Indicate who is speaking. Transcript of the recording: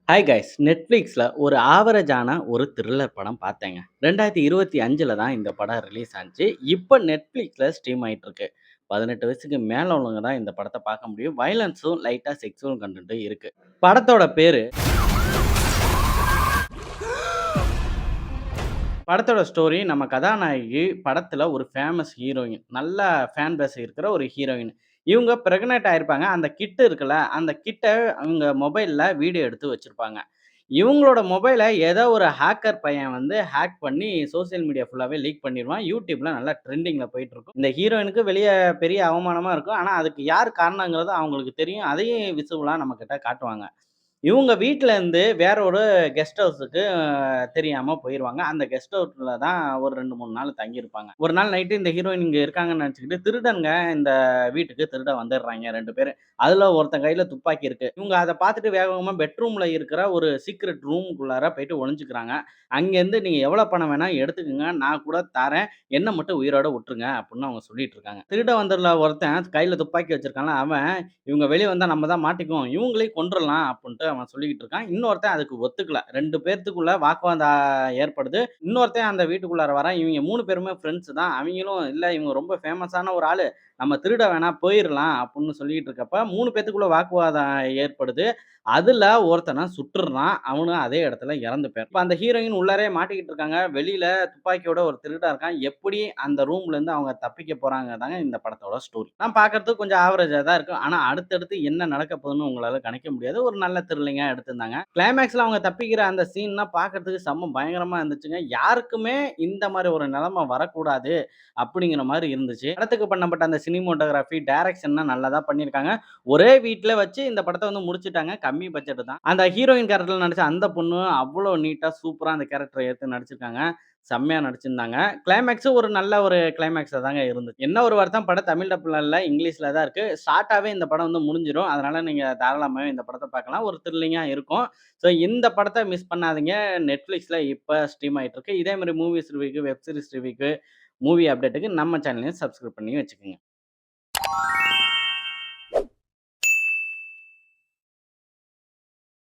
Speaker 1: Hi guys! Netflixல ஒரு ஆவரேஜான ஒரு த்ரில்லர் படம் பார்த்தேங்க. 2025ல தான் இந்த படம் ரிலீஸ் ஆனுச்சு. இப்ப Netflixல ஸ்ட்ரீம் ஆயிட்டுருக்கு. 18 வயசுக்கு மேல உள்ளவங்க தான் இந்த படத்த பார்க்க முடியும். வயலன்ஸும், லைட்டா செக்ஸுவல் கன்டென்ட்டும் இருக்கு. படத்தோட பேரு படத்தோட ஸ்டோரி நம்ம கதாநாயகி படத்துல ஒரு ஃபேமஸ் ஹீரோயின். நல்ல ஃபேன் பேஸ் இருக்கிற ஒரு ஹீரோயின். இவங்க பிரெக்னன்ட் ஆயிருப்பாங்க. அந்த கிட் இருக்குல்ல, அந்த கிட்ட அவங்க மொபைல்ல வீடியோ எடுத்து வச்சிருப்பாங்க. இவங்களோட மொபைல ஏதோ ஒரு ஹேக்கர் பையன் வந்து ஹேக் பண்ணி சோசியல் மீடியா ஃபுல்லாவே லீக் பண்ணிருவான். YouTubeல நல்லா ட்ரெண்டிங்ல போயிட்டுருக்கும். இந்த ஹீரோயினுக்கு வெளிய பெரிய அவமானமா இருக்கும். ஆனா, அதுக்கு யார் காரணங்கிறது அவங்களுக்கு தெரியும். அதையும் விசிபிளா நம்மகிட்ட காட்டுவாங்க. இவுங்க வீட்ல இருந்து வேற ஒரு கெஸ்ட் ஹவுஸுக்கு தெரியாம போயிருவாங்க. அந்த கெஸ்ட் ஹவுஸ்ல தான் ஒரு 2, 3 நாள் தங்கியிருப்பாங்க. ஒரு நாள் நைட்டு இந்த ஹீரோயின் இங்க இருக்காங்கன்னு நெனச்சுக்கிட்டு, திருடன்ங்க இந்த வீட்டுக்கு திருட வந்துடுறாய்ங்க 2 பேரு. அதுல ஒருத்தன் கையில துப்பாக்கி இருக்கு. இவுங்க அத பாத்துட்டு வேக வேகமா பெட்ரூம்ல இருக்கிற ஒரு சீக்ரெட் ரூம்க்குள்ளார போயிட்டு ஒளிஞ்சுக்கிறாங்க. அங்கேருந்து "நீங்க எவ்வளோ பணம் வேணா எடுத்துக்கங்க. நான் கூட தரேன். என்ன மட்டும் உயிரோட உட்டுருங்க" அப்புட்ன்னு அவங்க சொல்லிட்டு இருக்காங்க. திருட வந்ததுல ஒருத்தன் கையில துப்பாக்கி வச்சிருக்கான்ல, அவன் இவங்க வெளிய வந்தா நம்ம தான் மாட்டிக்குவோம். இவங்களையும் கொன்றுடலாம் அப்புட்ன்ட்டு அவன் சொல்லிக்கிட்டு இருக்கான். இன்னொருத்தன் அதுக்கு ஒத்துக்கல. 2 பேத்துக்குள்ள வாக்குவாதம் ஏற்படுது. இன்னொருத்தன் அந்த வீட்டுக்குள்ளார வரான். இவங்க 3 பேருமே ஃப்ரெண்ட்ஸ் தான். அவிங்களும் இல்ல இவங்க ரொம்ப ஃபேமஸான ஒரு ஆளு. நம்ம திருட வேணாம் போயிரலாம் அப்புட்ன்னு சொல்லிட்டு இருக்கப்ப 3 பேத்துக்குள்ள வாக்குவாதம் ஏற்படுது. அதுல ஒருத்தன சுட்டுர்றான். அவனும் அதே இடத்துல இறந்து போயிறான். இப்ப அந்த ஹீரோயின் உள்ளாரயே மாட்டிக்கிட்டு இருக்காங்க. வெளியில துப்பாக்கியோட ஒரு திருடன் இருக்கான். எப்படி அந்த ரூம்ல இருந்து அவங்க தப்பிக்க போறாங்க தாங்க இந்த படத்தோட ஸ்டோரி. நான் பார்க்கறதுக்கு கொஞ்சம் ஆவரேஜா தான் இருக்கும். ஆனா அடுத்தடுத்து என்ன நடக்க போகுதுன்னு உங்களால கணிக்க முடியாது. ஒரு நல்ல த்ரில்லிங்கா எடுத்திருந்தாங்க. கிளைமேக்ஸ்ல அவங்க தப்பிக்கிற அந்த சீன்லாம் பார்க்கறதுக்கு செம்ம பயங்கரமா இருந்துச்சுங்க. யாருக்குமே இந்த மாரி ஒரு நிலைமை வரக்கூடாது அப்படிங்கிற மாரி இருந்துச்சு. படத்துக்கு பண்ணப்பட்ட அந்த சினிமோட்டோகிராஃபி, டைரக்ஷன்லாம் நல்லா தான் பண்ணியிருக்காங்க. ஒரே வீட்ல வச்சு இந்த படத்த வந்து முடிச்சுட்டாங்க. கம்மி பட்ஜெட் தான். அந்த ஹீரோயின் கேரக்டர்ல நடிச்ச அந்த பொண்ணு அவ்ளோ நீட்டா, சூப்பரா அந்த கேரக்டர ஏத்து நடிச்சிருக்காங்க. செம்மையா நடிச்சிருந்தாங்க. கிளைமேக்ஸும் ஒரு நல்ல ஒரு கிளைமேக்ஸா தாங்க இருந்துச்சு. என்ன ஒரு வருத்தம் படம் தமிழ் டப்ல இல்ல, இங்கிலீஷ்ல தான் இருக்கு. ஷார்ட்டாவே இந்த படம் வந்து முடிஞ்சிரும். அதனால நீங்க தாராளமாவே இந்த படத்த பார்க்கலாம். ஒரு த்ரில்லிங்கா இருக்கும். ஸோ இந்த படத்த மிஸ் பண்ணாதீங்க. Netflixல இப்ப ஸ்ட்ரீம் ஆயிட்டு இருக்கு. இதே மாரி மூவிஸ் ரிவ்யூக்கு, வெப் சீரிஸ் ரிவ்யூக்கு, மூவி அப்டேட்டுக்கு நம்ம சேனலையும் சப்ஸ்கிரைப் பண்ணி வச்சுக்கங்க.